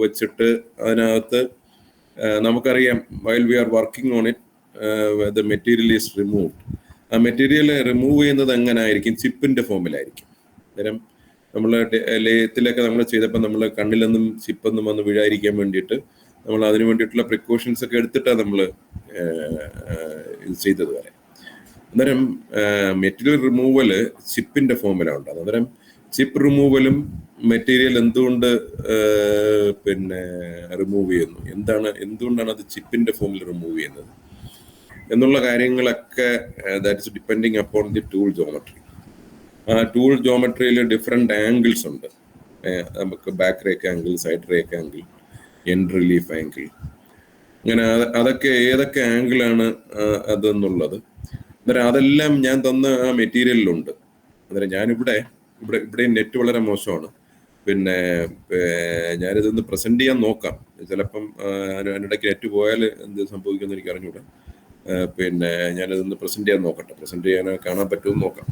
വെച്ചിട്ട് അതിനകത്ത് നമുക്കറിയാം while we are working on it the material is removed. ആ മെറ്റീരിയൽ റിമൂവ് ചെയ്യുന്നത് എങ്ങനെ ആയിരിക്കും? ചിപ്പിന്റെ ഫോമിലായിരിക്കും. അന്നേരം നമ്മൾ ലേത്തിലൊക്കെ നമ്മൾ ചെയ്തപ്പോൾ നമ്മൾ കണ്ണിലൊന്നും ചിപ്പൊന്നും വന്ന് വീഴാതിരിക്കാൻ വേണ്ടിയിട്ട് നമ്മൾ അതിന് വേണ്ടിയിട്ടുള്ള പ്രിക്കോഷൻസ് ഒക്കെ എടുത്തിട്ടാണ് നമ്മൾ ഇത് ചെയ്തത് വരെ. അന്നേരം മെറ്റീരിയൽ റിമൂവല് ചിപ്പിന്റെ ഫോമിലാണ് ഉണ്ടാകുന്നത്. അന്നേരം ചിപ്പ് റിമൂവലും മെറ്റീരിയൽ എന്തുകൊണ്ട് റിമൂവ് ചെയ്യുന്നു, എന്തുകൊണ്ടാണ് അത് ചിപ്പിന്റെ ഫോമിൽ റിമൂവ് ചെയ്യുന്നത് എന്നുള്ള കാര്യങ്ങളൊക്കെ that is depending upon the tool geometry. ആ ടൂൾ ജോമെട്രിയിൽ ഡിഫറെന്റ് ആംഗിൾസ് ഉണ്ട്. നമുക്ക് back rake angle, side rake angle, end relief angle, അങ്ങനെ അതൊക്കെ ഏതൊക്കെ ആംഗിളാണ് അതെന്നുള്ളത്. അന്നേരം അതെല്ലാം ഞാൻ തന്ന ആ മെറ്റീരിയലിലുണ്ട്. അന്നേരം ഞാനിവിടെ നെറ്റ് വളരെ മോശമാണ്. ഞാനിതൊന്ന് പ്രസന്റ് ചെയ്യാൻ നോക്കാം. ചിലപ്പം അതിനിടയ്ക്ക് നെറ്റ് പോയാൽ എന്ത് സംഭവിക്കുമെന്ന് എനിക്ക് അറിഞ്ഞൂടാ. ഞാനിതൊന്ന് പ്രസന്റ് ചെയ്യാൻ നോക്കട്ടെ. പ്രസന്റ് ചെയ്യാൻ കാണാൻ പറ്റുമെന്ന് നോക്കാം.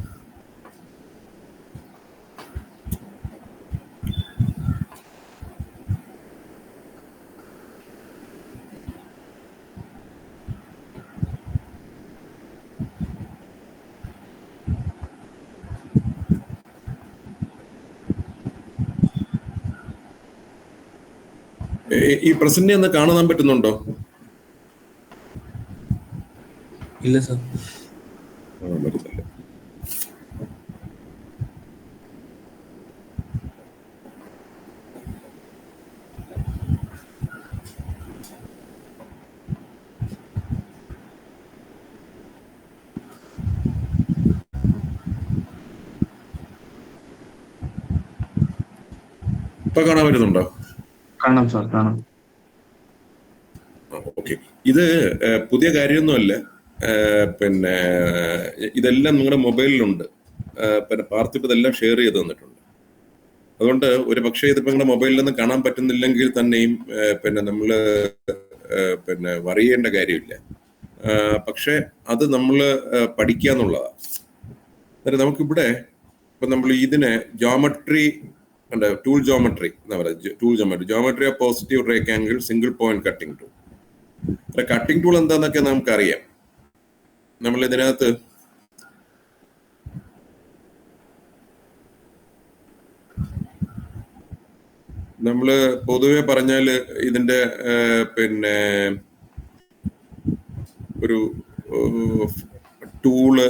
ഈ പ്രസന്റ് ഒന്ന് കാണാൻ പറ്റുന്നുണ്ടോ? ഇല്ല സർ. ഇപ്പൊ കാണാൻ പറ്റുന്നുണ്ടോ? കാണാം സാർ, കാണാം. ഓക്കെ. ഇത് പുതിയ കാര്യമൊന്നുമല്ല. ഇതെല്ലാം നിങ്ങളുടെ മൊബൈലിലുണ്ട്. പാർത്ഥിപ്പ് ഇതെല്ലാം ഷെയർ ചെയ്ത് തന്നിട്ടുണ്ട്. അതുകൊണ്ട് ഒരു പക്ഷേ ഇതിപ്പോ നിങ്ങളുടെ മൊബൈലിലൊന്നും കാണാൻ പറ്റുന്നില്ലെങ്കിൽ തന്നെയും നമ്മള് വറി ചെയ്യേണ്ട കാര്യമില്ല. പക്ഷെ അത് നമ്മൾ പഠിക്കുക എന്നുള്ളതാണ്. അന്നേരം നമുക്കിവിടെ ഇപ്പൊ നമ്മൾ ഇതിനെ ജോമെട്രി ടൂൾ ജോമെട്രി എന്താ പറയുക, geometry of positive rake angle single point cutting tool. Cutting tool എന്താന്നൊക്കെ നമുക്കറിയാം. നമ്മൾ ഇതിനകത്ത് നമ്മള് പൊതുവെ പറഞ്ഞാല് ഇതിന്റെ ഒരു ടൂള്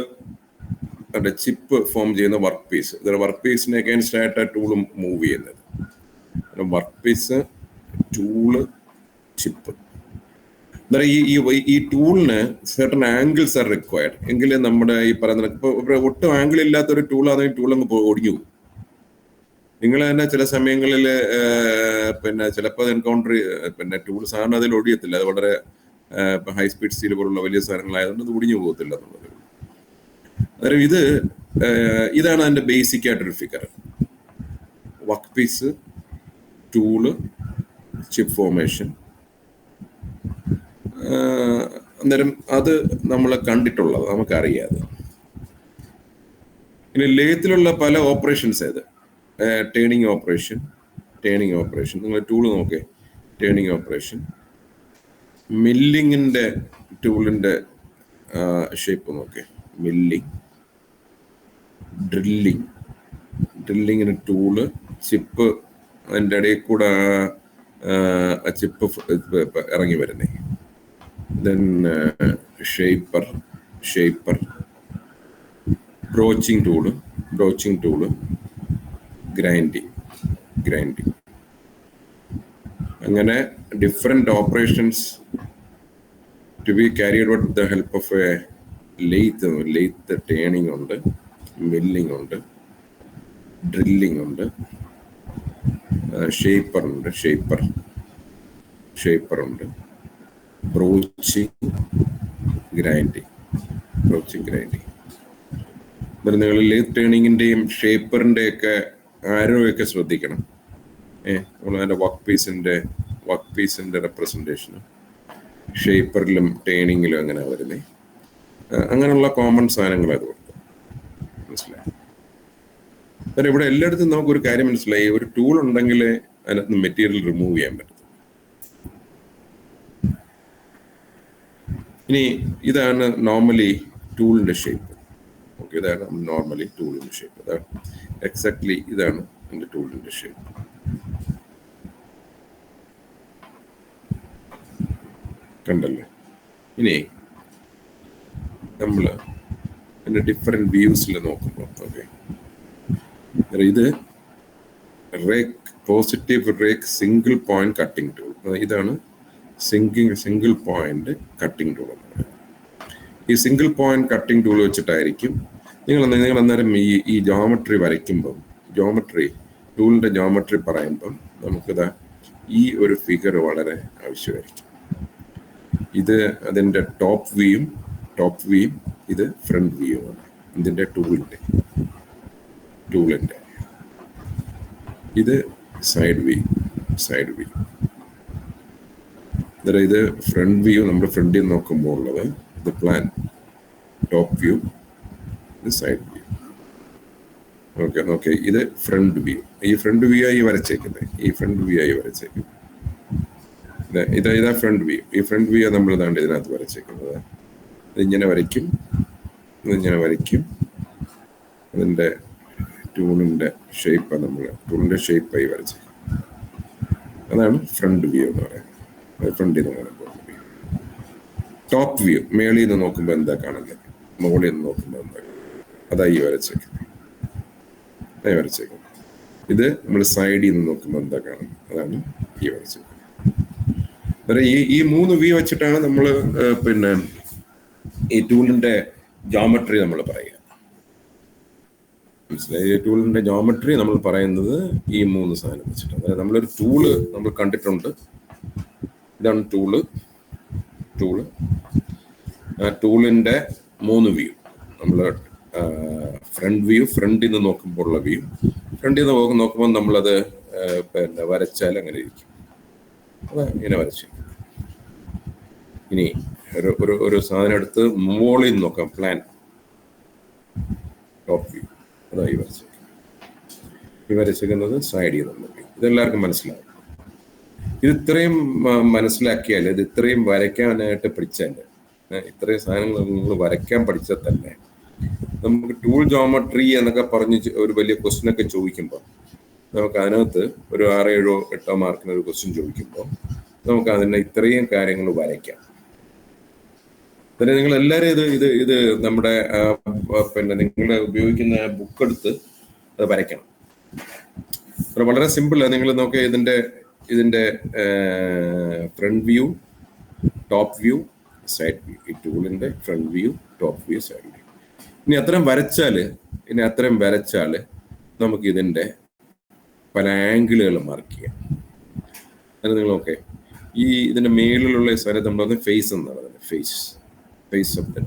ചിപ്പ് ഫോം ചെയ്യുന്ന വർക്ക് പീസ്, വർക്ക് പീസിനെ അഗൈൻസ്റ്റ് ആയിട്ട് ടൂള് മൂവ് ചെയ്യുന്നത്. Work piece, tool, chip. ഈ ടൂളിന് സർട്ടൺ ആംഗിൾസ് ആർ റിക്വയർഡ്. എങ്കിലും നമ്മുടെ ഈ പറയുന്ന ഇപ്പൊ ഒട്ടും ആംഗിൾ ഇല്ലാത്ത ഒരു ടൂളാണെങ്കിൽ ടൂൾ അങ്ങ് ഒടിഞ്ഞു പോകും. നിങ്ങൾ തന്നെ ചില സമയങ്ങളിൽ ചിലപ്പോൾ എൻകൗണ്ടർ ടൂൾ സാധാരണ അതിൽ ഒടിയത്തില്ല. അത് വളരെ ഹൈ സ്പീഡ് സ്റ്റീൽ പോലുള്ള വലിയ സാധനങ്ങളായതുകൊണ്ട് അത് ഒടിഞ്ഞു പോകത്തില്ല എന്നുള്ളത്. അന്നേരം ഇതാണ് അതിന്റെ ബേസിക് ആയിട്ടൊരു figure. Work piece, tool, chip formation. അന്നേരം അത് നമ്മൾ കണ്ടിട്ടുള്ളത്, നമുക്കറിയാതെ. ഇനി ലേത്തിലുള്ള പല ഓപ്പറേഷൻസ് ഏത് ടേണിങ് ഓപ്പറേഷൻ, നിങ്ങൾ ടൂള് നോക്കേ, ടേണിങ് ഓപ്പറേഷൻ, മില്ലിങ്ങിന്റെ ടൂളിന്റെ ഷേപ്പ് നോക്കേ, മില്ലിങ്, ഡ്രില്ലിങ്ങിന് ടൂള്, ചിപ്പ്, അതിൻ്റെ ഇടയിൽ കൂടെ ചിപ്പ് ഇറങ്ങി വരുന്നേ. Then shaper, broaching tool, grinding. അങ്ങനെ different operations to be carried out with the help of a lathe. Turning ഉണ്ട്, മില്ലിംഗ് ഉണ്ട്, ഡ്രില്ലിംഗ് ഉണ്ട്, ഷേപ്പർ ഉണ്ട്, ബ്രോച്ചിങ്, ഗ്രൈൻഡിങ്. നിങ്ങൾ ലേത്ത് ടേണിങ്ങിന്റെയും ഷേപ്പറിന്റെ ഒക്കെ ആരോയൊക്കെ ശ്രദ്ധിക്കണം. നമ്മളതിന്റെ വർക്ക് പീസിന്റെ റെപ്രസെന്റേഷന് ഷേപ്പറിലും ടേണിങ്ങിലും അങ്ങനെ വരുന്നേ. അങ്ങനെയുള്ള കോമൺ സാധനങ്ങൾ അതുകൊണ്ട് മനസ്സിലായി. ഇവിടെ എല്ലായിടത്തും നമുക്കൊരു കാര്യം മനസ്സിലായി. ഒരു ടൂൾ ഉണ്ടെങ്കിൽ അതിനകത്ത് മെറ്റീരിയൽ റിമൂവ് ചെയ്യാൻ പറ്റും. ഇനി ഇതാണ് നോർമലി ടൂളിന്റെ ഷേപ്പ്. ഓക്കെ, ഇതാണ് നോർമലി ടൂളിന്റെ ഷേപ്പ്. അതാണ് എക്സാക്ട്ലി ഇതാണ് എൻ്റെ ടൂളിന്റെ ഷേപ്പ്. കണ്ടല്ലേ? ഇനി നമ്മൾ അതിൻ്റെ ഡിഫറെന്റ് വ്യൂസിൽ നോക്കുമ്പോൾ, ഓക്കെ, ഇത് rake, positive rake single point cutting tool. ഇതാണ് സിംഗിൾ പോയിന്റ് കട്ടിംഗ് ടൂൾ. ഈ സിംഗിൾ പോയിന്റ് കട്ടിംഗ് ടൂൾ വെച്ചിട്ടായിരിക്കും നിങ്ങൾ അന്നേരം ഈ ജോമെട്രി വരയ്ക്കുമ്പം, ടൂളിന്റെ ജോമെട്രി പറയുമ്പം നമുക്കിതാ ഈ ഒരു ഫിഗർ വളരെ ആവശ്യമായിരിക്കും. ഇത് അതിൻ്റെ ടോപ്പ് വ്യൂയും ഇത് ഫ്രണ്ട് വ്യൂയുമാണ്. ഇതിൻ്റെ ടൂളിൻ്റെ ഇത് സൈഡ് വ്യൂ. ഇത് ഫ്രണ്ട് വ്യൂ, നമ്മുടെ ഫ്രണ്ടിൽ നോക്കുമ്പോൾ ഉള്ളത് ഇത് പ്ലാൻ, ടോപ്പ് വ്യൂ, ഇത് സൈഡ് വ്യൂ. ഓക്കെ, ഇത് ഫ്രണ്ട് വ്യൂ. ഈ ഫ്രണ്ട് വ്യൂ ആയി വരച്ചേക്കുന്നത്, ഇതാ ഫ്രണ്ട് വ്യൂ. ഈ ഫ്രണ്ട് വ്യൂ നമ്മൾ ഇതാണ്ട് ഇതിനകത്ത് വരച്ചേക്കുന്നത്. ഇതിങ്ങനെ വരയ്ക്കും. അതിൻ്റെ ടൂളിൻ്റെ ഷേപ്പാണ് ടൂളിൻ്റെ ഷേപ്പായി വരച്ചേക്കുന്നത്. അതാണ് ഫ്രണ്ട് വ്യൂ എന്ന് പറയുന്നത്. ഫ്രണ്ടിൽ നിന്ന് കാണുമ്പോൾ ടോപ്പ് വ്യൂ, മേളിൽ നിന്ന് നോക്കുമ്പോൾ എന്താ കാണുന്നത്, മുകളിൽ നിന്ന് നോക്കുമ്പോൾ എന്താ, അതായി വരച്ചേക്കുന്നത്. ഇത് നമ്മൾ സൈഡിൽ നിന്ന് നോക്കുമ്പോൾ എന്താ കാണുന്നത്, അതാണ് ഈ വരച്ചേക്കുന്നത്. ഈ 3 വ്യൂ വെച്ചിട്ടാണ് നമ്മൾ പിന്നെ ഈ ടൂളിന്റെ ജോമെട്രി നമ്മൾ പറയുക. മനസ്സിലായി? ഈ ടൂളിന്റെ ജോമെട്രി നമ്മൾ പറയുന്നത് ഈ 3 സാധനം വെച്ചിട്ട്. അതായത് നമ്മളൊരു ടൂള് നമ്മൾ കണ്ടിട്ടുണ്ട്. ഇതാണ് ടൂള്. ആ ടൂളിന്റെ 3 വ്യൂ. നമ്മൾ ഫ്രണ്ട് വ്യൂ, ഫ്രണ്ടിൽ നിന്ന് നോക്കുമ്പോൾ ഉള്ള വ്യൂ. ഫ്രണ്ടിൽ നിന്ന് നോക്കുമ്പോൾ നമ്മളത് പിന്നെ വരച്ചാൽ അങ്ങനെ ഇരിക്കും. അത് ഇങ്ങനെ വരച്ചു. ഇനി ഒരു സാധനം എടുത്ത് മുകളിൽ നിന്ന് നോക്കാം, പ്ലാൻ, ടോപ്പ് വ്യൂ, അതായി വരച്ചിരിക്കുന്നത് സൈഡിൽ നിന്ന് വ്യൂ. ഇതെല്ലാവർക്കും മനസ്സിലാവും. ഇത് ഇത്രയും മനസ്സിലാക്കിയാൽ, ഇത് ഇത്രയും വരയ്ക്കാനായിട്ട് പഠിച്ചാൽ, ഇത്രയും സാധനങ്ങൾ നിങ്ങൾ വരയ്ക്കാൻ പഠിച്ചാൽ തന്നെ നമുക്ക് ടൂൾ ജോമെട്രി എന്നൊക്കെ പറഞ്ഞ് ഒരു വലിയ ക്വസ്റ്റ്യൻ ഒക്കെ ചോദിക്കുമ്പോൾ, നമുക്ക് അതിനകത്ത് ഒരു 6, 7, 8 മാർക്കിന് ഒരു ക്വസ്റ്റ്യൻ ചോദിക്കുമ്പോൾ നമുക്ക് അതിൻ്റെ ഇത്രയും കാര്യങ്ങൾ വരയ്ക്കാം. പിന്നെ നിങ്ങൾ എല്ലാവരും ഇത് നമ്മുടെ പിന്നെ നിങ്ങൾ ഉപയോഗിക്കുന്ന ബുക്ക് എടുത്ത് അത് വരയ്ക്കണം. വളരെ സിമ്പിളാണ്. നിങ്ങൾ നോക്കിയാൽ ഇതിന്റെ front view, top view, side view. ഈ ടൂളിന്റെ front view, top view, side view. ഇനി അത്രയും വരച്ചാൽ നമുക്ക് ഇതിന്റെ പല ആംഗിളുകൾ മാർക്ക് ചെയ്യാം. അത് നിങ്ങൾ ഓക്കെ, ഇതിന്റെ മേളിലുള്ള സ്ഥലത്ത് നമ്മൾ ഫേസ് എന്നാണ് പറയുന്നത്. Face of the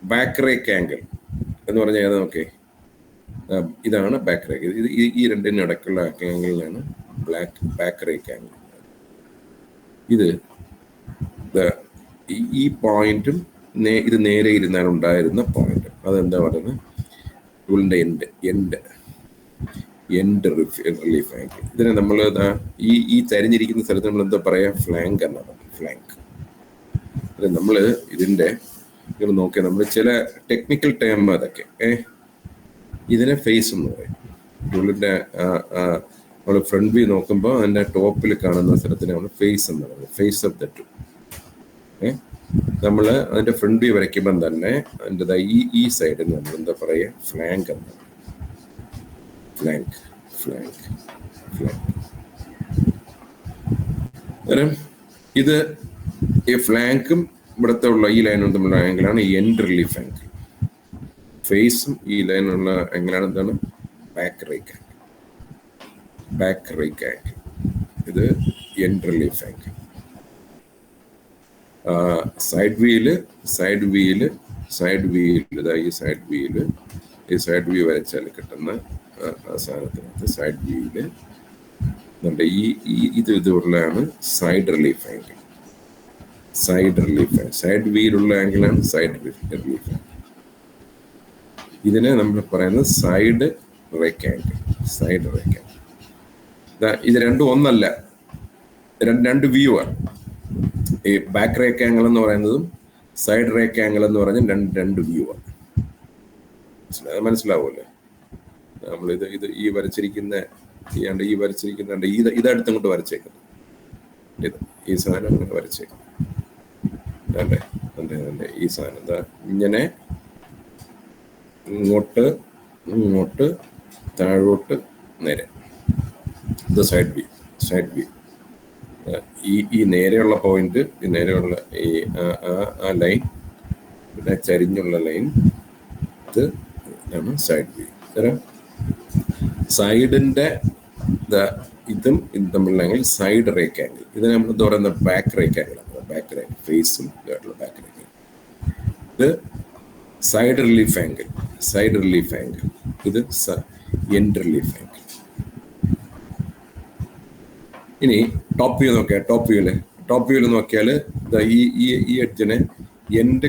back rake angle എന്ന് പറഞ്ഞാൽ നോക്കേ, ഇതാണ് ബാക്ക് റേക്ക്. ഈ രണ്ടിനും ഇടയ്ക്കുള്ള ആംഗിളിലാണ് ബാക്ക് റേക്ക് ആംഗിൾ. ഈ പോയിന്റും ഇത് നേരെ ഇരുന്നാൽ ഉണ്ടായിരുന്ന പോയിന്റ്, അതെന്താ പറയുന്നത്, ടൂളിന്റെ എൻഡ് റിലീഫ് ആംഗിൾ. ഇതിനെ നമ്മൾ ഈ ചരിഞ്ഞിരിക്കുന്ന സ്ഥലത്ത് നമ്മൾ എന്താ പറയാ, ഫ്ലാങ്ക് എന്നാണ്. ഫ്ലാങ്ക്. നമ്മൾ ഇതിന്റെ നോക്കിയാൽ നമ്മൾ ചില ടെക്നിക്കൽ ടേം അതൊക്കെ ഇതിനെ ഫേസ് എന്ന് പറയും. ടൂളിന്റെ നമ്മൾ ഫ്രണ്ട് വ്യൂ നോക്കുമ്പോൾ അതിന്റെ ടോപ്പിൽ കാണുന്ന സ്ഥലത്തിന് നമ്മൾ ഫേസ് എന്ന് പറയുന്നത്. Face of the tool. നമ്മൾ അതിന്റെ ഫ്രണ്ട് വ്യൂ വരയ്ക്കുമ്പം തന്നെ അതിൻ്റെ ഈ സൈഡിൽ നമ്മൾ എന്താ പറയുക, ഫ്ലാങ്ക് എന്നാണ്. ഫ്ലാങ്ക്. ഇത് ഈ ഫ്ലാങ്കും ഇവിടുത്തെ ഉള്ള ഈ ലൈനും തമ്മിലുള്ള ആംഗിളാണ് എൻഡ് റിലീഫ് ആംഗിൾ. ഫേസും ഈ ലൈനുള്ള ആംഗിളാണ് എന്താണ്, ബാക്ക് റേക്ക് ആംഗിൾ. ഇത് end relief angle. Side wheel ഈ സൈഡ് വ്യൂ വരച്ചാൽ കിട്ടുന്ന സാധനത്തിനകത്ത് സൈഡ് വ്യൂയില് ഇതുള്ളതാണ് സൈഡ് റിലീഫ് ആംഗിൾ. സൈഡ് വ്യൂയിലുള്ള ആംഗിളാണ് സൈഡ് റിലീഫ് ആംഗിൾ. ഇതിനെ നമ്മൾ പറയുന്നത് സൈഡ് റേക്ക് ആംഗിൾ. ഇത് രണ്ടും ഒന്നല്ല, രണ്ട് വ്യൂ ആണ്. ഈ ബാക്ക് റേക്ക് ആംഗിൾ എന്ന് പറയുന്നതും സൈഡ് റേക്ക് ആംഗിൾ എന്ന് പറഞ്ഞ രണ്ട് വ്യൂ ആണ്. മനസ്സിലാവുമല്ലേ? നമ്മളിത് ഈ വരച്ചിരിക്കുന്ന ഇതടുത്ത് അങ്ങോട്ട് വരച്ചേക്കുന്നത്, ഈ സാധനം അങ്ങനെ വരച്ചേക്കുന്നത് ഈ സാധനം എന്താ ഇങ്ങനെ ഇങ്ങോട്ട് താഴോട്ട് നേരെ. ഇത് സൈഡ് വ്യൂ. ഈ നേരെയുള്ള പോയിന്റ്, ഈ നേരെയുള്ള ആ ലൈൻ, പിന്നെ ചരിഞ്ഞുള്ള ലൈൻ, ഇതാണ് സൈഡ് വ്യൂ. സൈഡിന്റെ ഇതും തമ്മിലാണെങ്കിൽ സൈഡ് റേക്ക് ആംഗിൾ. ഇത് നമ്മൾ എന്താ പറയുന്നത്? ബാക്ക് റേക്ക് ആംഗിൾ ആണ്. ബാക്ക് റേക്ക് ഫേസും ബാക്ക് റേക്ക്. ഇത് സൈഡ് റിലീഫ് ആംഗിൾ. ഇത് എൻഡ് റിലീഫ് ആംഗിൾ. ഇനി ടോപ്പ് വ്യൂ നോക്കിയാൽ, ടോപ്പ് വ്യൂല് നോക്കിയാൽ ഈ എഡ്ജിനെ എൻഡ്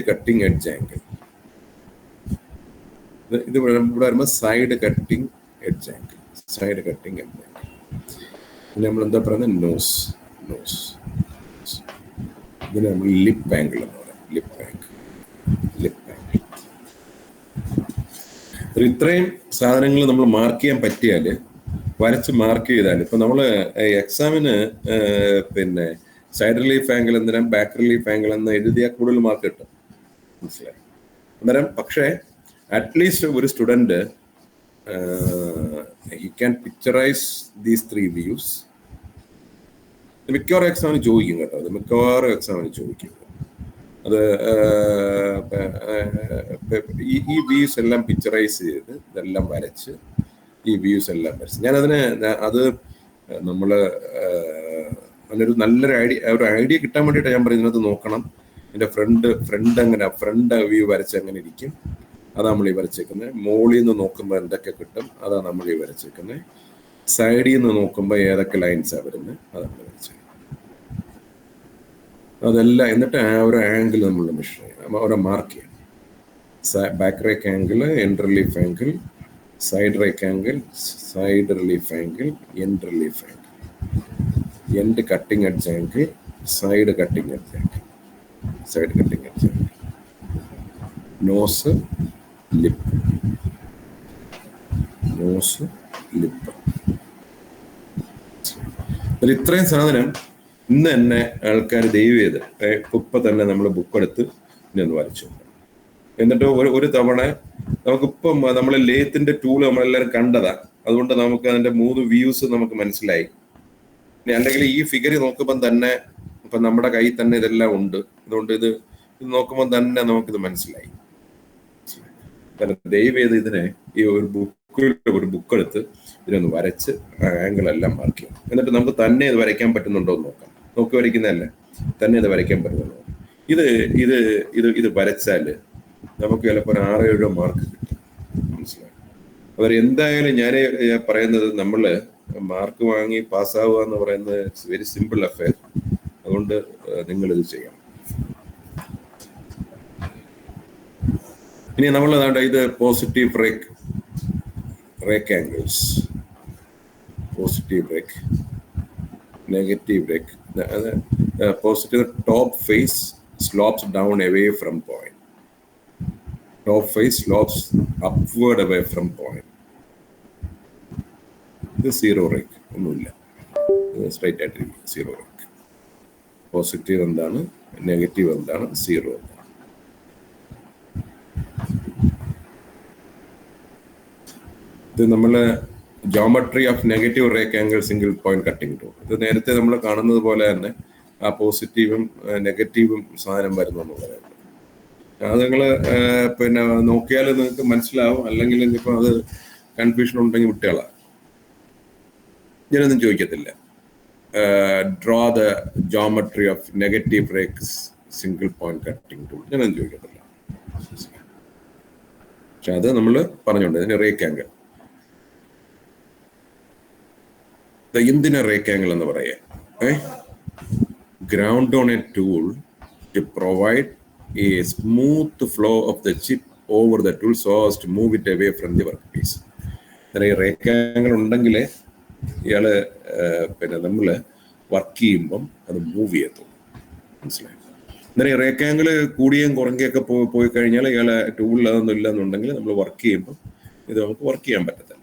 കട്ടിങ് എഡ്ജ് ആംഗിൾ. ഇത് ഇവിടെ വരുമ്പോൾ സൈഡ് കട്ടിങ് എഡ്ജ് ആംഗിൾ. പിന്നെ നമ്മൾ എന്താ പറയുന്നത്? നോസ്. ഇതിന് നമ്മൾ ലിപ്പ് ആംഗിൾ എന്ന് പറയാം. Lip angle. ഇത്രയും സാധനങ്ങൾ നമ്മൾ മാർക്ക് ചെയ്യാൻ പറ്റിയാല്, വരച്ച് മാർക്ക് ചെയ്താൽ, ഇപ്പൊ നമ്മള് എക്സാമിന് പിന്നെ സൈഡ് റിലീഫ് ആംഗിൾ എന്തിനാ ബാക്ക് റിലീഫ് ആംഗിൾ എന്ന് എഴുതിയാൽ കൂടുതൽ മാർക്ക് കിട്ടും. മനസ്സിലായി? അന്നേരം പക്ഷേ അറ്റ്ലീസ്റ്റ് ഒരു student he can picturize these three views. മിക്കവാറും എക്സാമിന് ചോദിക്കും കേട്ടോ. അത് ഈ വ്യൂസ് എല്ലാം പിക്ചറൈസ് ചെയ്ത് ഇതെല്ലാം വരച്ച്, ഈ വ്യൂസ് എല്ലാം വരച്ച് അത് നമ്മള് അതിനൊരു നല്ലൊരു ഐഡിയ കിട്ടാൻ വേണ്ടിയിട്ട് ഞാൻ പറയുന്നത് നോക്കണം. എൻ്റെ ഫ്രണ്ട് വ്യൂ വരച്ച് എങ്ങനെ ഇരിക്കും, അതാണ് നമ്മൾ ഈ വരച്ചേക്കുന്നത്. മോളിൽ നിന്ന് നോക്കുമ്പോൾ എന്തൊക്കെ കിട്ടും, അതാണ് നമ്മൾ ഈ വരച്ചേക്കുന്നത്. സൈഡിൽ നിന്ന് നോക്കുമ്പോൾ ഏതൊക്കെ ലൈൻസാണ് വരുന്നത്, അതാണ് വരച്ചേക്കുന്നത്. അതെല്ലാം എന്നിട്ട് ആ ഒരു ആംഗിൾ നമ്മൾ മെഷർ ചെയ്യണം, ഓരോ മാർക്ക് ചെയ്യണം. Back rake angle, end relief angle, side rake angle, side relief angle, end relief angle, end cutting edge angle, side cutting edge angle, nose, lip. ഇത്രയും സാധനം ഇന്ന് തന്നെ ആൾക്കാർ ദയവ് ചെയ്ത് ഇപ്പൊ തന്നെ നമ്മൾ ബുക്ക് എടുത്ത് ഇനി ഒന്ന് വരച്ചു. എന്നിട്ട് ഒരു തവണ നമുക്കിപ്പം നമ്മൾ ലേത്തിന്റെ ടൂള് നമ്മളെല്ലാവരും കണ്ടതാ, അതുകൊണ്ട് നമുക്ക് അതിന്റെ 3 വ്യൂസ് നമുക്ക് മനസ്സിലായി. ഇനി അല്ലെങ്കിൽ ഈ ഫിഗർ നോക്കുമ്പോൾ തന്നെ ഇപ്പൊ നമ്മുടെ കയ്യിൽ തന്നെ ഇതെല്ലാം ഉണ്ട്. അതുകൊണ്ട് ഇത് നോക്കുമ്പോൾ തന്നെ നമുക്കിത് മനസ്സിലായി. ദയവ് ചെയ്ത് ഇതിനെ ഈ ഒരു ബുക്ക് എടുത്ത് ഇതിനൊന്ന് വരച്ച് ആംഗിൾ എല്ലാം മാർക്ക് ചെയ്യാം. എന്നിട്ട് നമുക്ക് തന്നെ ഇത് വരയ്ക്കാൻ പറ്റുന്നുണ്ടോ എന്ന് നോക്കാം. നോക്കി വരയ്ക്കുന്നതല്ലേ, തന്നെ ഇത് വരയ്ക്കാൻ പറ്റുന്നുണ്ടോ? ഇത് വരച്ചാല് നമുക്ക് ചിലപ്പോൾ 6-7 മാർക്ക് കിട്ടും. മനസ്സിലായി? അവർ എന്തായാലും ഞാൻ പറയുന്നത്, നമ്മള് മാർക്ക് വാങ്ങി പാസ്സാവുക എന്ന് പറയുന്നത് ഇറ്റ്സ് വെരി സിമ്പിൾ അഫെയർ. അതുകൊണ്ട് നിങ്ങൾ ഇത് ചെയ്യണം. ഇനി നമ്മൾ ഇത് positive rake angles, positive rake, negative rake. Positive top face slopes down away from point. Top face slopes upward away from point. ഇത് സീറോ റേക്ക് ഒന്നുമില്ല, സ്ട്രൈറ്റ് ആയിട്ട് സീറോ റേക്ക്. പോസിറ്റീവ് എന്താണ്, നെഗറ്റീവ് എന്താണ്, സീറോ എന്താണ്. ഇത് നമ്മള് geometry of negative rake angle single point cutting tool. ഇത് നേരത്തെ നമ്മൾ കാണുന്നത് പോലെ തന്നെ ആ പോസിറ്റീവും നെഗറ്റീവും സാധനം വരുന്നു എന്ന് പറയുന്നത്. അത് നിങ്ങൾ പിന്നെ നോക്കിയാൽ നിങ്ങൾക്ക് മനസ്സിലാവും. അല്ലെങ്കിൽ ഇനിയിപ്പോൾ അത് കൺഫ്യൂഷൻ ഉണ്ടെങ്കിൽ വിട്ടുകളാം. ഞാനൊന്നും ചോദിക്കത്തില്ല. Draw the geometry of negative rakes single point cutting tool, ഞാനൊന്നും ചോദിക്കത്തില്ല. പക്ഷെ അത് നമ്മൾ പറഞ്ഞോണ്ട് ഇതിന് റേക്ക് ആംഗിൾ, എന്തിനാ റേക്ക് ആംഗിൾ എന്ന് പറയാം? Ground on a tool to provide a smooth flow of the chip over the tool so as to move it away from the workpiece. Rake angle ഉണ്ടെങ്കിലേ ഇയാള് പിന്നെ നമ്മൾ വർക്ക് ചെയ്യുമ്പം അത് move ചെയ്യത്തുള്ളൂ. മനസ്സിലായി? അന്നേരം റേക്റ്റാങ്കിള് കൂടിയും കുറഞ്ഞൊക്കെ പോയി കഴിഞ്ഞാൽ ഇയാളെ ടൂളിൽ അതൊന്നും ഇല്ലെന്നുണ്ടെങ്കിൽ നമ്മൾ വർക്ക് ചെയ്യുമ്പോൾ ഇത് നമുക്ക് വർക്ക് ചെയ്യാൻ പറ്റത്തില്ല.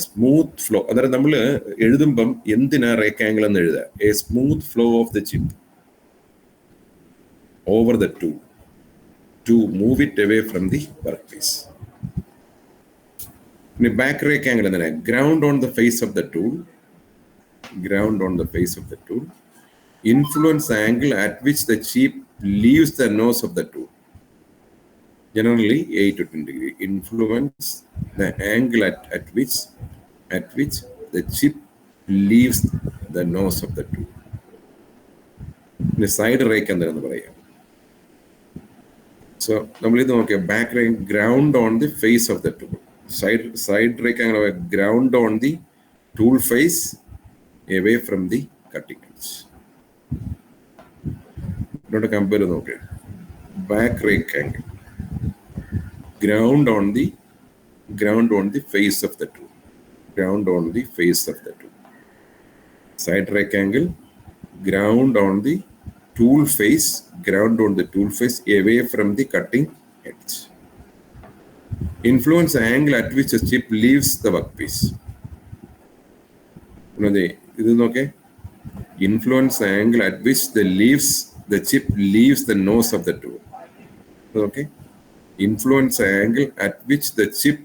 സ്മൂത്ത് ഫ്ലോ, അന്നേരം നമ്മൾ എഴുതുമ്പം എന്തിനാ റേക്റ്റാങ്കിൾ എന്ന് എഴുതുക? A smooth flow of the chip over the tool to move it away from the work piece. ഇനി ബാക്ക് റേക്റ്റാങ്കിൾ എന്തിനാ? Ground on the face of the tool, ground on the face of the tool, influence angle at which the chip leaves the nose of the tool, generally 8 to 10 degree. Influence the angle at which the chip leaves the nose of the tool. The side rake ennu parayam. So nammal idu nokkiya back rake ground on the face of the tool, side rake angala ground on the tool face away from the cutting edge. Compare okay. Back rake angle ground on the face of the tool, ground on the face of the tool. Side rake angle ground on the tool face, ground on the tool face away from the cutting edge. Influence the angle at which the chip leaves the workpiece. This is okay. Influence the angle at which the chip leaves the nose of the tool. Okay. Influence the angle at which the chip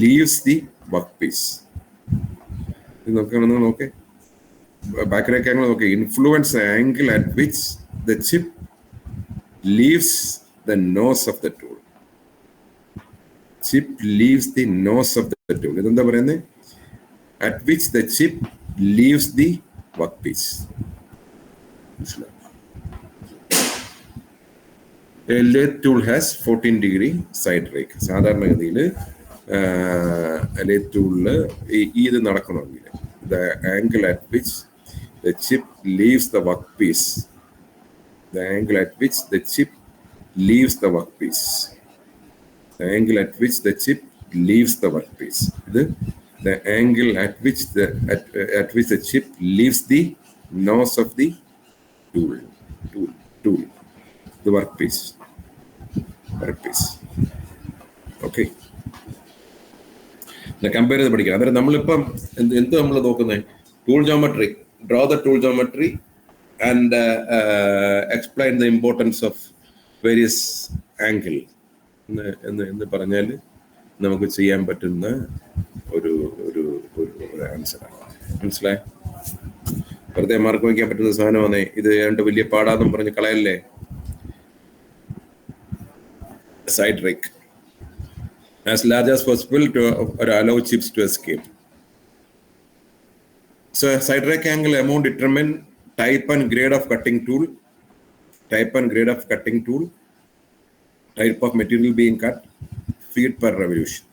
leaves the workpiece. Okay. Back rake angle. Okay. Influence the angle at which the chip leaves the nose of the tool. Chip leaves the nose of the tool. At which the chip leaves the workpiece. A lathe tool has 14 degree side rake. സാധാരണഗതിയിൽ lathe tool ഇത് നടക്കണമെങ്കിൽ the angle at which the chip leaves the workpiece, the angle at which the chip leaves the workpiece, the angle at which the chip leaves the workpiece, the angle at which the chip leaves the nose of the tool, the workpiece. Okay. The compare the പഠിക്കുക. അന്നേരം നമ്മളിപ്പം എന്ത് നമ്മൾ നോക്കുന്നത്? Tool geometry, draw the tool geometry and explain the importance of various angle എന്ന് പറഞ്ഞാൽ നമുക്ക് ചെയ്യാൻ പറ്റുന്ന ഒരു ആൻസറാണ്. മനസ്സിലായി? വെറുതെ മാർക്ക് വയ്ക്കാൻ പറ്റുന്ന സാധനമാണ് ഇത്. ഏതാണ്ട് വലിയ പാടാന്നും പറഞ്ഞ് കളയല്ലേ. Side rake as large as possible to allow chips to escape. So side rake angle amount determine type and grade of cutting tool, type of material being cut, feet per revolution.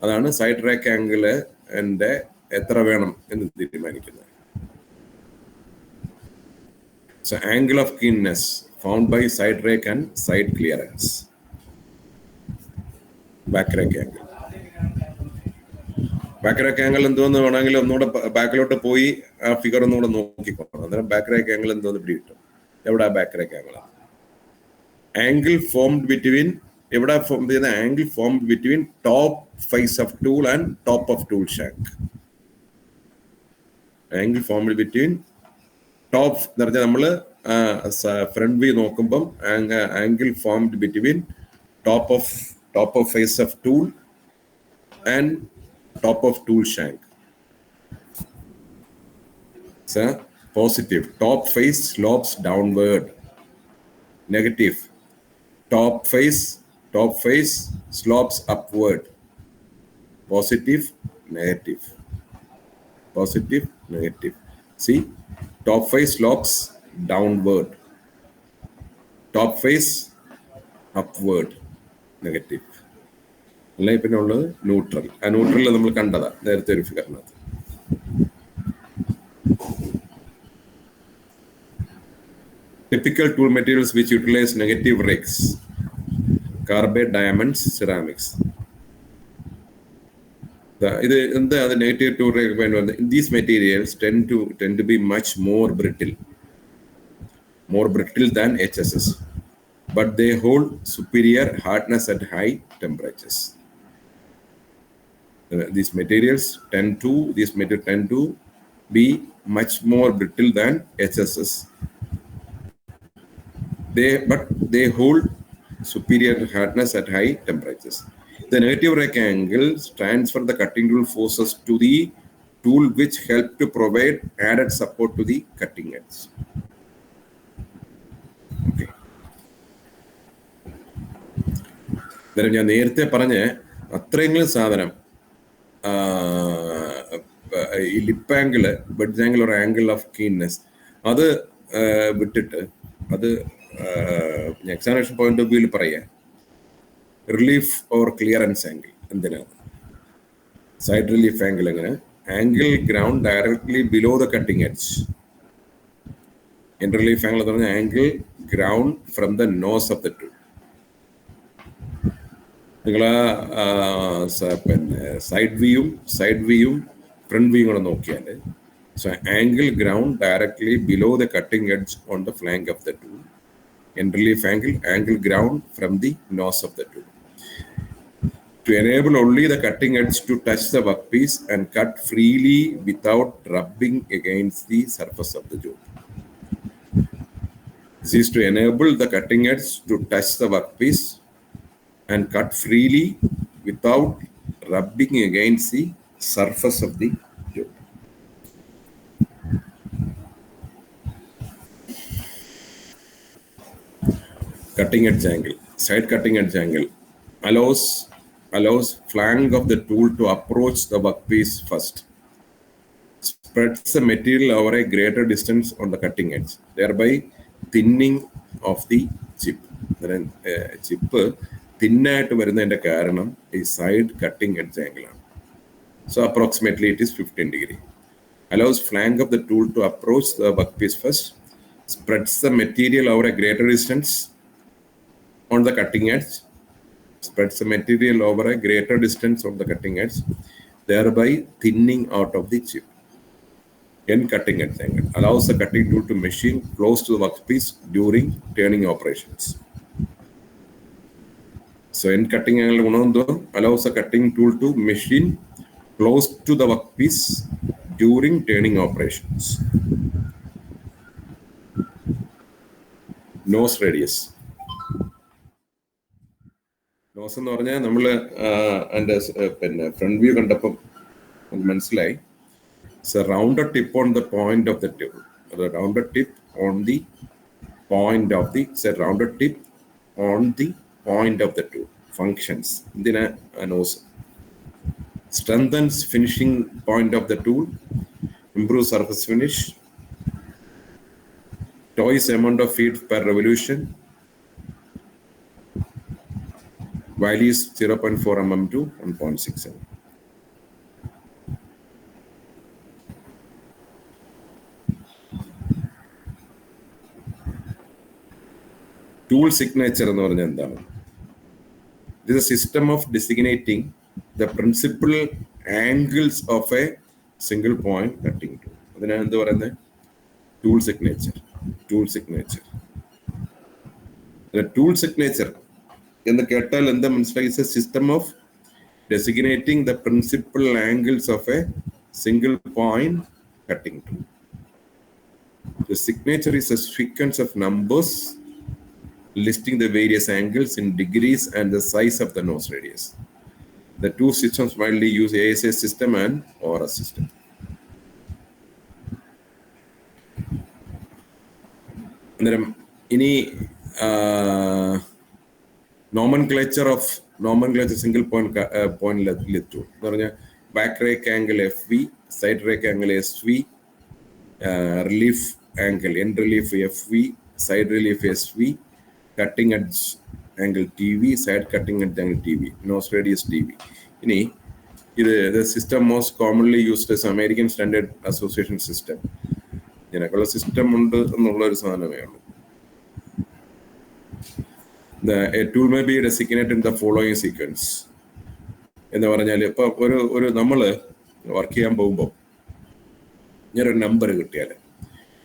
അതാണ് side rake angle എൻ്റെ എത്ര വേണം എന്ന് തീരുമാനിക്കുന്നത്. So angle of keenness found by side rake and side clearance. Back rake angle. Back rake angle എന്തോന്ന് വേണമെങ്കിൽ ഒന്നുകൂടെ ബാക്കിലോട്ട് പോയി ആ ഫിഗർ ഒന്നുകൂടെ നോക്കിക്കോണം. അന്നേരം ബാക്ക് റേക്ക് ആംഗിൾ എന്തോന്ന് പിടി കിട്ടും. എവിടെ back rake angle? Angle formed between, എവിടെ ഫോം ചെയ്യുന്ന? Angle formed between top face of tool and top of tool shank. Angle formed between top എന്ന് പറഞ്ഞാൽ നമ്മൾ ഫ്രണ്ട് വ്യൂ നോക്കുമ്പം angle formed between top of face of tool and top of tool shank. So positive, top face slopes downward. Negative, top face slopes upward. Positive, negative. See, top face slopes downward, top face upward, negative. അല്ല പിന്നെ ഉള്ളത് neutral. ആ ന്യൂട്രലിൽ നമ്മൾ കണ്ടതാ നേരത്തെ ഒരു ഫിഗറിനകത്ത്. Typical tool materials which utilize negative rakes: carbide, diamonds, ceramics. The negative tool recommend these materials tend to be much more brittle than HSS, but they hold superior hardness at high temperatures. These materials tend to be much more brittle than HSS. But they hold superior hardness at high temperatures. The negative rake angles transfer the cutting tool forces to the tool, which help to provide added support to the cutting edge. Okay. ഞാൻ നേരത്തെ പറഞ്ഞ അത്രയെങ്കിലും സാധനം ഈ lip angle, wedge angle ഒരു angle of keenness അത് വിട്ടിട്ട് അത് എക്സാമിനേഷൻ പോയിന്റ് ഓഫ് വ്യൂവിൽ പറയാം റിലീഫ് ഓർ ക്ലിയറൻസ് ആംഗിൾ. എന്തിനാണ് സൈഡ് റിലീഫ് ആംഗിൾ? എങ്ങനെ? Angle ground directly below the cutting edge. End relief angle എന്ന് പറഞ്ഞാൽ angle ground from the nose of the tool. നിങ്ങൾ പിന്നെ സൈഡ് വ്യൂയും ഫ്രണ്ട് വ്യൂയും കൂടെ നോക്കിയാൽ, so angle ground directly below the cutting edge on the flank of the tool. End relief angle ground from the nose of the tool. To enable only the cutting edge to touch the workpiece and cut freely without rubbing against the surface of the job. This is to enable the cutting edge to touch the workpiece and cut freely without rubbing against the surface of the job. Cutting edge angle, side cutting edge angle allows flank of the tool to approach the workpiece first, spreads the material over a greater distance on the cutting edge, thereby thinning of the chip. Chip തിന്നായിട്ട് വരുന്നതിൻ്റെ കാരണം ഈ side cutting edge ആംഗിളാണ്. So approximately it is 15 degree. Allows flank of the tool to approach the workpiece first, spreads the material over a greater distance on the cutting edge, thereby thinning out of the chip. End cutting edge angle allows the cutting tool to machine close to the workpiece during turning operations. So end cutting angle allows the cutting tool to machine close to the workpiece during turning operations. Nose radius. Nose എന്ന് പറഞ്ഞാൽ നമ്മൾ അതിൻ്റെ പിന്നെ front view കണ്ടപ്പം നമുക്ക് മനസ്സിലായി. It's a rounded tip on the point of the tool. Rounded tip on the point of the rounded tip on the point of the tool. Functions ഇതിന് nose strengthens finishing point of the tool, improve surface finish, toys amount of feet per revolution, value is 0.4 mm to 1.6 mm. Tool signature എന്ന് പറഞ്ഞാൽ എന്താണ്? It is a system of designating the principal angles of a single point cutting tool. അതിനാണ് എന്ത് പറയുന്നത്? Tool signature. The tool signature എന്ന് കേട്ടാൽ എന്താ മനസ്സിലായി? It's a system of designating the principal angles of a single point cutting tool. The signature is a sequence of numbers listing the various angles in degrees and the size of the nose radius. The two systems widely use ASA system and ORS system. അന്നേരം ഇനി nomenclature single point lit tool എന്ന് പറഞ്ഞാൽ back rake angle FV, side rake angle SV, relief angle end relief FV, side relief SV, cutting edge angle TV, side cutting edge angle TV, nose radius TV. ഇനി ഇത് system most commonly used as American Standard Association system. ഇതിനൊക്കെയുള്ള system ഉണ്ട് എന്നുള്ള ഒരു സാധനമേ ഉള്ളൂ. A tool may be designated in the following sequence. എന്ന് പറഞ്ഞാൽ ഇപ്പൊ ഒരു നമ്മൾ വർക്ക് ചെയ്യാൻ പോകുമ്പോൾ ഞാനൊരു നമ്പർ കിട്ടിയാൽ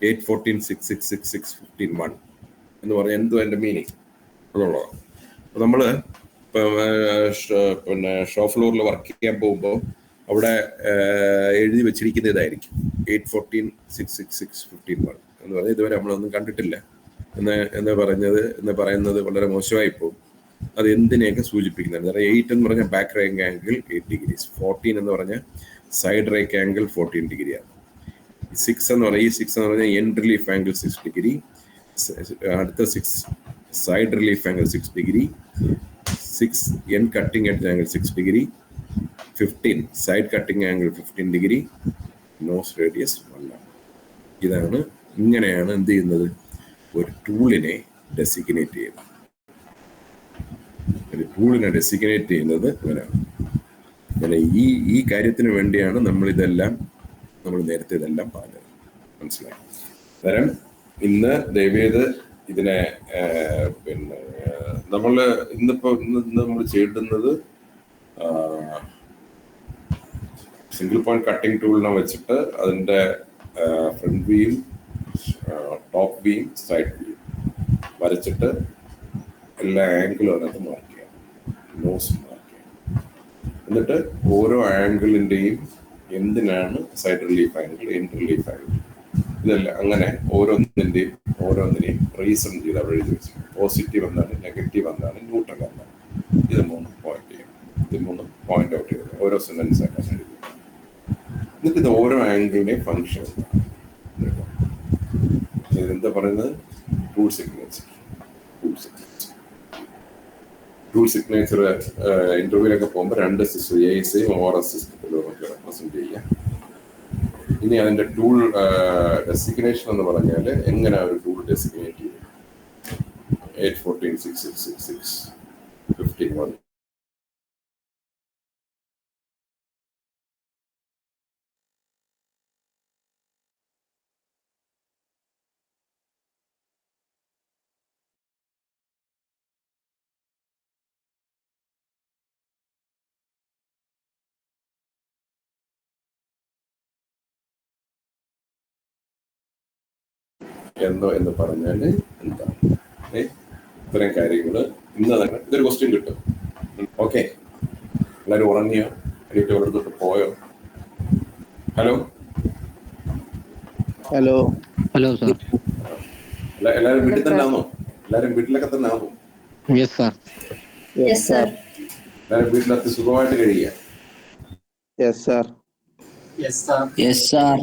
814666615 എന്ന് പറഞ്ഞാൽ എന്തോ എൻ്റെ മീനിങ് എന്നുള്ളതാണ്. അപ്പോൾ നമ്മൾ പിന്നെ ഷോ ഫ്ലോറിൽ വർക്ക് ചെയ്യാൻ പോകുമ്പോൾ അവിടെ എഴുതി വെച്ചിരിക്കുന്ന ഇതായിരിക്കും 814666615 എന്ന് പറഞ്ഞാൽ ഇതുവരെ നമ്മളൊന്നും കണ്ടിട്ടില്ല എന്ന് പറയുന്നത് വളരെ മോശമായി പോകും. അത് എന്തിനെയൊക്കെ സൂചിപ്പിക്കുന്നത്? 8 എന്ന് പറഞ്ഞാൽ ബാക്ക് റൈറ്റ് ആംഗിൾ 8 ഡിഗ്രീസ്, 14 എന്ന് പറഞ്ഞാൽ സൈഡ് റൈറ്റ് ആംഗിൾ 14 ഡിഗ്രിയാണ്. 6 എന്ന് പറഞ്ഞാൽ എൻഡ് റിലീഫ് ആംഗിൾ 6 ഡിഗ്രി, അടുത്ത 6 side relief angle 6 degree, 6 end cutting edge angle 6 degree, 15 side cutting angle 15 degree, nose radius 1. ഇങ്ങനെയാണ് എന്ത് ചെയ്യുന്നത്? ഒരു ടൂളിനെ ഡെസിഗ്നേറ്റ് ചെയ്യുന്നത്. ഒരു ടൂളിനെ ഡെസിഗ്നേറ്റ് ചെയ്യുന്നത് ഇവരാണ്. അങ്ങനെ ഈ കാര്യത്തിന് വേണ്ടിയാണ് നമ്മൾ നേരത്തെ ഇതെല്ലാം പറഞ്ഞത്. മനസ്സിലായി? അന്നേരം ഇന്ന് ദയവേത് ഇതിനെ പിന്നെ ഇന്ന് നമ്മൾ ചെയ്യേണ്ടുന്നത് സിംഗിൾ പോയിന്റ് കട്ടിംഗ് ടൂളിനെ വെച്ചിട്ട് അതിൻ്റെ ഫ്രണ്ട് വ്യൂയും ടോപ്പ് വ്യൂയും സൈഡ് വ്യൂയും വരച്ചിട്ട് എല്ലാ ആംഗിളും അതിനകത്ത് മാർക്ക് ചെയ്യാം, നോസ് മാർക്ക് ചെയ്യാം. എന്നിട്ട് ഓരോ ആംഗിളിൻ്റെയും എന്തിനാണ് side relief angle, end relief angle, ഇതെല്ലാം അങ്ങനെ ഓരോന്നിനെയും റീസൺ ചെയ്ത് അവിടെ എഴുതി വെച്ചു. പോസിറ്റീവ് എന്താണ്, നെഗറ്റീവ് എന്താണ്, ന്യൂട്രൽ എന്താണ്, ഇത് 3 പോയിന്റ് ചെയ്യണം. ഇത് 3 പോയിന്റ് ഔട്ട് ചെയ്ത് ഓരോ സെന്റൻസ് ആക്കാൻ എഴുതി. എന്നിട്ട് ഇത് ഓരോ ആംഗിളിൻ്റെയും ഫംഗ്ഷൻ ഇതെന്താ പറയുന്നത്? ടൂൾ സിഗ്നേച്ചർ ഇന്റർവ്യൂലൊക്കെ പോകുമ്പോൾ 2 സിസ്റ്റം ASയും ORS സിസ്റ്റത്തിലും നമുക്ക് റെപ്രസെന്റ് ചെയ്യാം. ഇനി അതിന്റെ ടൂൾ ഡെസിഗ്നേഷൻ എന്ന് പറഞ്ഞാൽ എങ്ങനെ ഒരു ടൂൾ ഡെസിഗ്നേറ്റ് ചെയ്യും? 814666615 എന്ന് പറഞ്ഞാൽ എന്താണ്? ഇത്തരം കാര്യങ്ങൾ ഇന്ന് തന്നെ ഇതൊരു ക്വസ്റ്റ്യൻ കിട്ടും. ഓക്കെ, എല്ലാവരും ഉറങ്ങിയോ? എണീറ്റ് കൊടുത്തിട്ട് പോയോ? Hello sir. എല്ലാവരും വീട്ടിൽ തന്നെ ആണോ? എല്ലാവരും വീട്ടിലൊക്കെ തന്നെ ആണോ? Yes sir. എല്ലാവരും വീട്ടിലെത്തി സുഖമായിട്ട് കഴിയുക? Yes sir. Yes sir.